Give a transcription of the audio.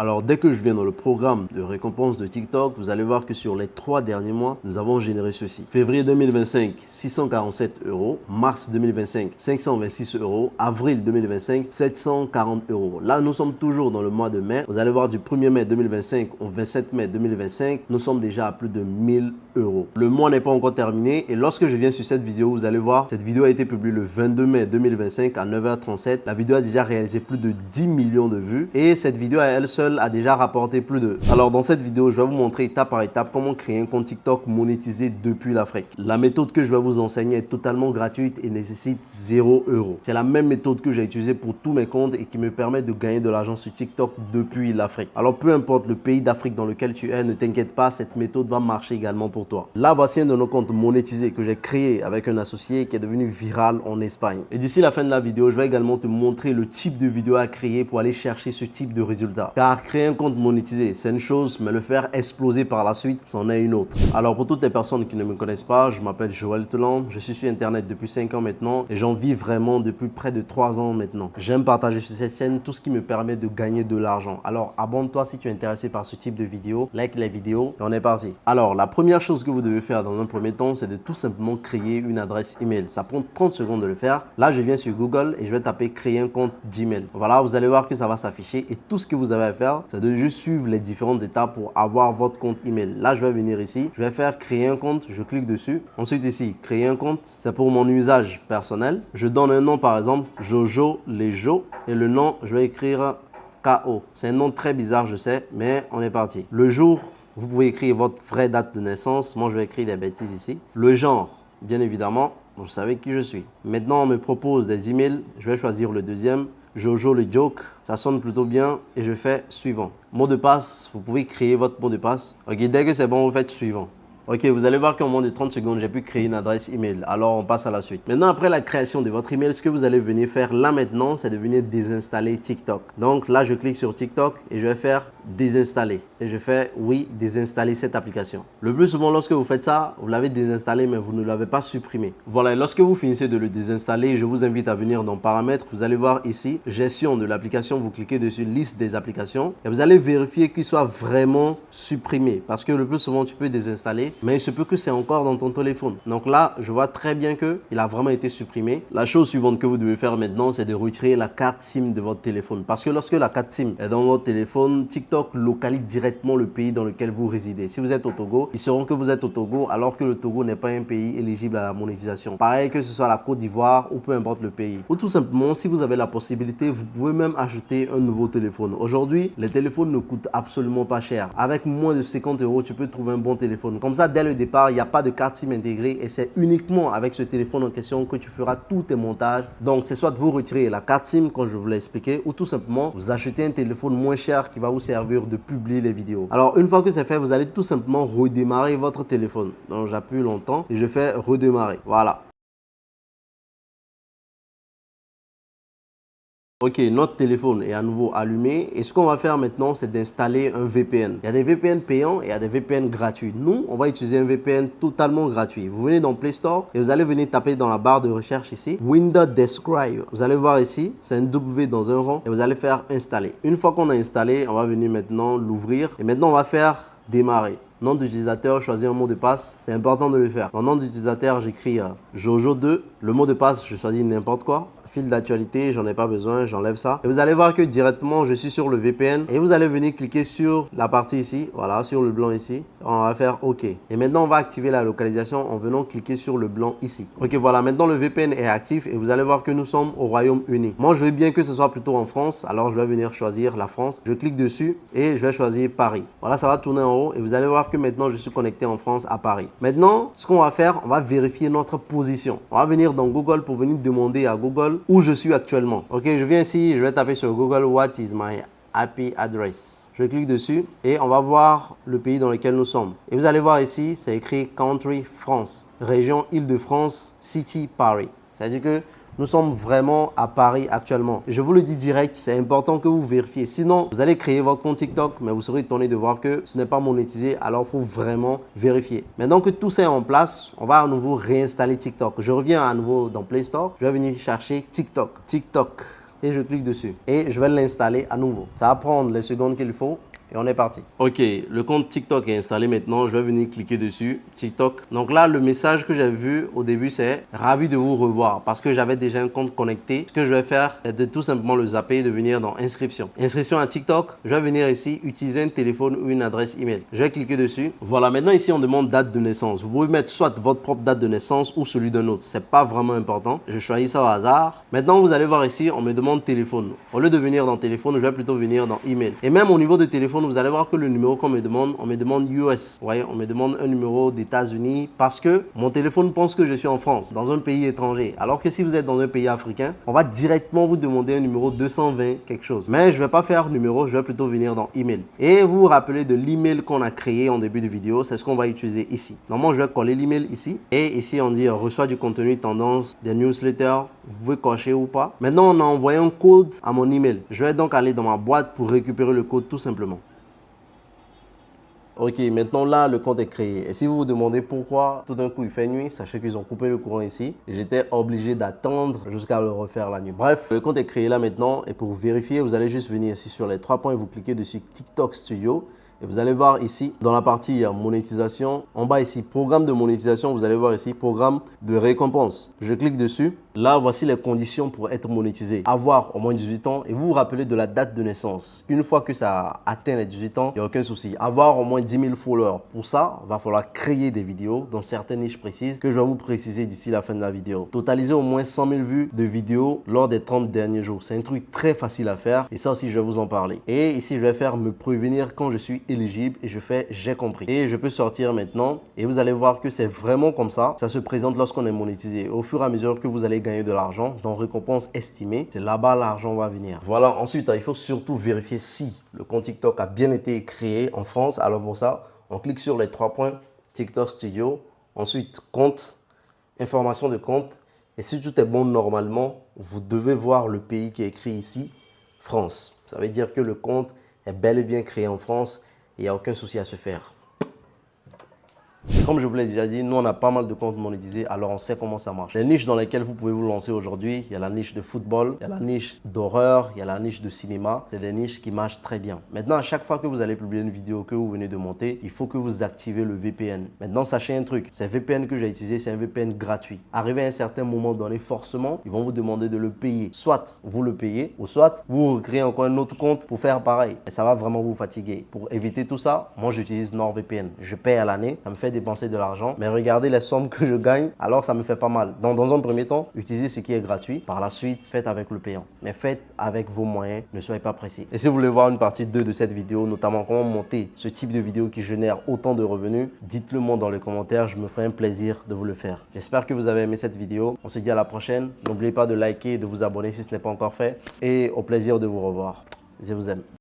Alors dès que je viens dans le programme de récompense de TikTok, vous allez voir que sur les 3 derniers mois, nous avons généré ceci. Février 2025, 647 €. Mars 2025, 526 €. Avril 2025, 740 €. Là, nous sommes toujours dans le mois de mai. Vous allez voir du 1er mai 2025 au 27 mai 2025, nous sommes déjà à plus de 1000 €. Le mois n'est pas encore terminé et lorsque je viens sur cette vidéo, vous allez voir, cette vidéo a été publiée le 22 mai 2025 à 9h37. La vidéo a déjà réalisé plus de 10 millions de vues et cette vidéo à elle seule a déjà rapporté plus de... Alors dans cette vidéo, je vais vous montrer étape par étape comment créer un compte TikTok monétisé depuis l'Afrique. La méthode que je vais vous enseigner est totalement gratuite et nécessite 0 €. C'est la même méthode que j'ai utilisée pour tous mes comptes et qui me permet de gagner de l'argent sur TikTok depuis l'Afrique. Alors peu importe le pays d'Afrique dans lequel tu es, ne t'inquiète pas, cette méthode va marcher également pour toi. Là, voici un de nos comptes monétisés que j'ai créé avec un associé qui est devenu viral en Espagne. Et d'ici la fin de la vidéo, je vais également te montrer le type de vidéo à créer pour aller chercher ce type de résultat. Car créer un compte monétisé, c'est une chose, mais le faire exploser par la suite, c'en est une autre. Alors pour toutes les personnes qui ne me connaissent pas, je m'appelle Joël Telan, je suis sur Internet depuis 5 ans maintenant et j'en vis vraiment depuis près de 3 ans maintenant. J'aime partager sur cette chaîne tout ce qui me permet de gagner de l'argent. Alors abonne-toi si tu es intéressé par ce type de vidéo, like les vidéos et on est parti. Alors la première chose que vous devez faire dans un premier temps, c'est de tout simplement créer une adresse email. Ça prend 30 secondes de le faire. Là, je viens sur Google et je vais taper créer un compte Gmail. Voilà, vous allez voir que ça va s'afficher et tout ce que vous avez à faire, c'est de juste suivre les différentes étapes pour avoir votre compte email. Là, je vais venir ici, je vais faire créer un compte, je clique dessus. Ensuite ici, créer un compte, c'est pour mon usage personnel. Je donne un nom par exemple, Jojo Lejo et le nom, je vais écrire KO. C'est un nom très bizarre, je sais, mais on est parti. Le jour, vous pouvez écrire votre vraie date de naissance. Moi, je vais écrire des bêtises ici. Le genre, bien évidemment, vous savez qui je suis. Maintenant, on me propose des emails. Je vais choisir le deuxième. Jojo le joke, ça sonne plutôt bien et je fais suivant. Mot de passe, vous pouvez créer votre mot de passe. Ok, dès que c'est bon, vous faites suivant. Ok, vous allez voir qu'en moins de 30 secondes, j'ai pu créer une adresse email. Alors, on passe à la suite. Maintenant, après la création de votre email, ce que vous allez venir faire là maintenant, c'est de venir désinstaller TikTok. Donc là, je clique sur TikTok et je vais faire désinstaller. Et je fais oui, désinstaller cette application. Le plus souvent, lorsque vous faites ça, vous l'avez désinstallé, mais vous ne l'avez pas supprimé. Voilà, et lorsque vous finissez de le désinstaller, je vous invite à venir dans paramètres. Vous allez voir ici, gestion de l'application. Vous cliquez dessus, liste des applications. Et vous allez vérifier qu'il soit vraiment supprimé. Parce que le plus souvent, tu peux désinstaller, mais il se peut que c'est encore dans ton téléphone. Donc là, je vois très bien qu'il a vraiment été supprimé. La chose suivante que vous devez faire maintenant, c'est de retirer la carte SIM de votre téléphone. Parce que lorsque la carte SIM est dans votre téléphone, TikTok localise directement le pays dans lequel vous résidez. Si vous êtes au Togo, ils sauront que vous êtes au Togo alors que le Togo n'est pas un pays éligible à la monétisation. Pareil que ce soit la Côte d'Ivoire ou peu importe le pays. Ou tout simplement, si vous avez la possibilité, vous pouvez même acheter un nouveau téléphone. Aujourd'hui, les téléphones ne coûtent absolument pas cher. Avec moins de 50 €, tu peux trouver un bon téléphone. Comme ça, dès le départ, il n'y a pas de carte SIM intégrée et c'est uniquement avec ce téléphone en question que tu feras tous tes montages. Donc, c'est soit vous retirer la carte SIM, comme je vous l'ai expliqué, ou tout simplement vous achetez un téléphone moins cher qui va vous servir de publier les vidéos. Alors, une fois que c'est fait, vous allez tout simplement redémarrer votre téléphone. Donc, j'appuie longtemps et je fais redémarrer. Voilà. Ok, notre téléphone est à nouveau allumé et ce qu'on va faire maintenant, c'est d'installer un VPN. Il y a des VPN payants et il y a des VPN gratuits. Nous, on va utiliser un VPN totalement gratuit. Vous venez dans Play Store et vous allez venir taper dans la barre de recherche ici, Windows Describe. Vous allez voir ici, c'est un W dans un rond et vous allez faire installer. Une fois qu'on a installé, on va venir maintenant l'ouvrir et maintenant on va faire démarrer. Nom d'utilisateur, choisir un mot de passe, c'est important de le faire. Dans nom d'utilisateur, j'écris Jojo2. Le mot de passe, je choisis n'importe quoi. Fil d'actualité, j'en ai pas besoin, j'enlève ça. Et vous allez voir que directement, je suis sur le VPN et vous allez venir cliquer sur la partie ici, voilà, sur le blanc ici. On va faire OK. Et maintenant, on va activer la localisation en venant cliquer sur le blanc ici. OK, voilà, maintenant le VPN est actif et vous allez voir que nous sommes au Royaume-Uni. Moi, je veux bien que ce soit plutôt en France, alors je vais venir choisir la France. Je clique dessus et je vais choisir Paris. Voilà, ça va tourner en haut et vous allez voir que maintenant, je suis connecté en France à Paris. Maintenant, ce qu'on va faire, on va vérifier notre position. On va venir dans Google pour venir demander à Google où je suis actuellement. Ok, je viens ici, je vais taper sur Google What is my IP address. Je clique dessus et on va voir le pays dans lequel nous sommes. Et vous allez voir ici, c'est écrit Country France, région Île-de-France, City Paris. C'est-à-dire que nous sommes vraiment à Paris actuellement. Je vous le dis direct, c'est important que vous vérifiez. Sinon, vous allez créer votre compte TikTok, mais vous serez étonné de voir que ce n'est pas monétisé. Alors, il faut vraiment vérifier. Maintenant que tout ça est en place, on va à nouveau réinstaller TikTok. Je reviens à nouveau dans Play Store. Je vais venir chercher TikTok. TikTok. et je clique dessus. Et je vais l'installer à nouveau. Ça va prendre les secondes qu'il faut. Et on est parti. Ok, le compte TikTok est installé maintenant. Je vais venir cliquer dessus. TikTok. Donc là, le message que j'ai vu au début, c'est « Ravi de vous revoir » parce que j'avais déjà un compte connecté. Ce que je vais faire est de tout simplement le zapper et de venir dans Inscription. Inscription à TikTok. Je vais venir ici, utiliser un téléphone ou une adresse email. Je vais cliquer dessus. Voilà, maintenant ici, on demande date de naissance. Vous pouvez mettre soit votre propre date de naissance ou celui d'un autre. C'est pas vraiment important. Je choisis ça au hasard. Maintenant, vous allez voir ici, on me demande téléphone. Au lieu de venir dans téléphone, je vais plutôt venir dans email. Et même au niveau de téléphone, vous allez voir que le numéro qu'on me demande, on me demande US. Vous voyez, on me demande un numéro d'États-Unis parce que mon téléphone pense que je suis en France, dans un pays étranger. Alors que si vous êtes dans un pays africain, on va directement vous demander un numéro 220 quelque chose. Mais je ne vais pas faire numéro, je vais plutôt venir dans email. Et vous vous rappelez de l'email qu'on a créé en début de vidéo, c'est ce qu'on va utiliser ici. Normalement, je vais coller l'email ici. Et ici, on dit reçoit du contenu tendance, des newsletters. Vous pouvez cocher ou pas. Maintenant, on a envoyé un code à mon email. Je vais donc aller dans ma boîte pour récupérer le code tout simplement. Ok, maintenant là, le compte est créé. Et si vous vous demandez pourquoi tout d'un coup il fait nuit, sachez qu'ils ont coupé le courant ici. Et j'étais obligé d'attendre jusqu'à le refaire la nuit. Bref, le compte est créé là maintenant. Et pour vérifier, vous allez juste venir ici sur les 3 points et vous cliquez dessus TikTok Studio. Et vous allez voir ici, dans la partie monétisation, en bas ici, programme de monétisation, vous allez voir ici, programme de récompense. Je clique dessus. Là, voici les conditions pour être monétisé. Avoir au moins 18 ans et vous vous rappelez de la date de naissance. Une fois que ça atteint les 18 ans, il n'y a aucun souci. Avoir au moins 10 000 followers. Pour ça, il va falloir créer des vidéos dans certaines niches précises que je vais vous préciser d'ici la fin de la vidéo. Totaliser au moins 100 000 vues de vidéos lors des 30 derniers jours. C'est un truc très facile à faire et ça aussi, je vais vous en parler. Et ici, je vais faire me prévenir quand je suis éligible et je fais j'ai compris. Et je peux sortir maintenant et vous allez voir que c'est vraiment comme ça. Ça se présente lorsqu'on est monétisé. Au fur et à mesure que vous allez gagner de l'argent dans récompense estimée, c'est là-bas l'argent va venir. Voilà, ensuite, il faut surtout vérifier si le compte TikTok a bien été créé en France. Alors pour ça, on clique sur les 3 points TikTok Studio. Ensuite, compte, information de compte. Et si tout est bon normalement, vous devez voir le pays qui est écrit ici, France. Ça veut dire que le compte est bel et bien créé en France. Il n'y a aucun souci à se faire. Comme je vous l'ai déjà dit, nous on a pas mal de comptes monétisés, alors on sait comment ça marche. Les niches dans lesquelles vous pouvez vous lancer aujourd'hui, il y a la niche de football, il y a la niche d'horreur, il y a la niche de cinéma. C'est des niches qui marchent très bien. Maintenant, à chaque fois que vous allez publier une vidéo que vous venez de monter, il faut que vous activez le VPN. Maintenant, sachez un truc, c'est VPN que j'ai utilisé, c'est un VPN gratuit. Arrivé à un certain moment donné, forcément, ils vont vous demander de le payer. Soit vous le payez, ou soit vous recréez encore un autre compte pour faire pareil. Et ça va vraiment vous fatiguer. Pour éviter tout ça, moi j'utilise NordVPN. Je paye à l'année, ça me fait dépenser de l'argent, mais regardez les sommes que je gagne, alors ça me fait pas mal. Donc dans un premier temps, utilisez ce qui est gratuit. Par la suite, faites avec le payant. Mais faites avec vos moyens, ne soyez pas pressés. Et si vous voulez voir une partie 2 de cette vidéo, notamment comment monter ce type de vidéo qui génère autant de revenus, dites-le moi dans les commentaires, je me ferai un plaisir de vous le faire. J'espère que vous avez aimé cette vidéo. On se dit à la prochaine. N'oubliez pas de liker et de vous abonner si ce n'est pas encore fait. Et au plaisir de vous revoir. Je vous aime.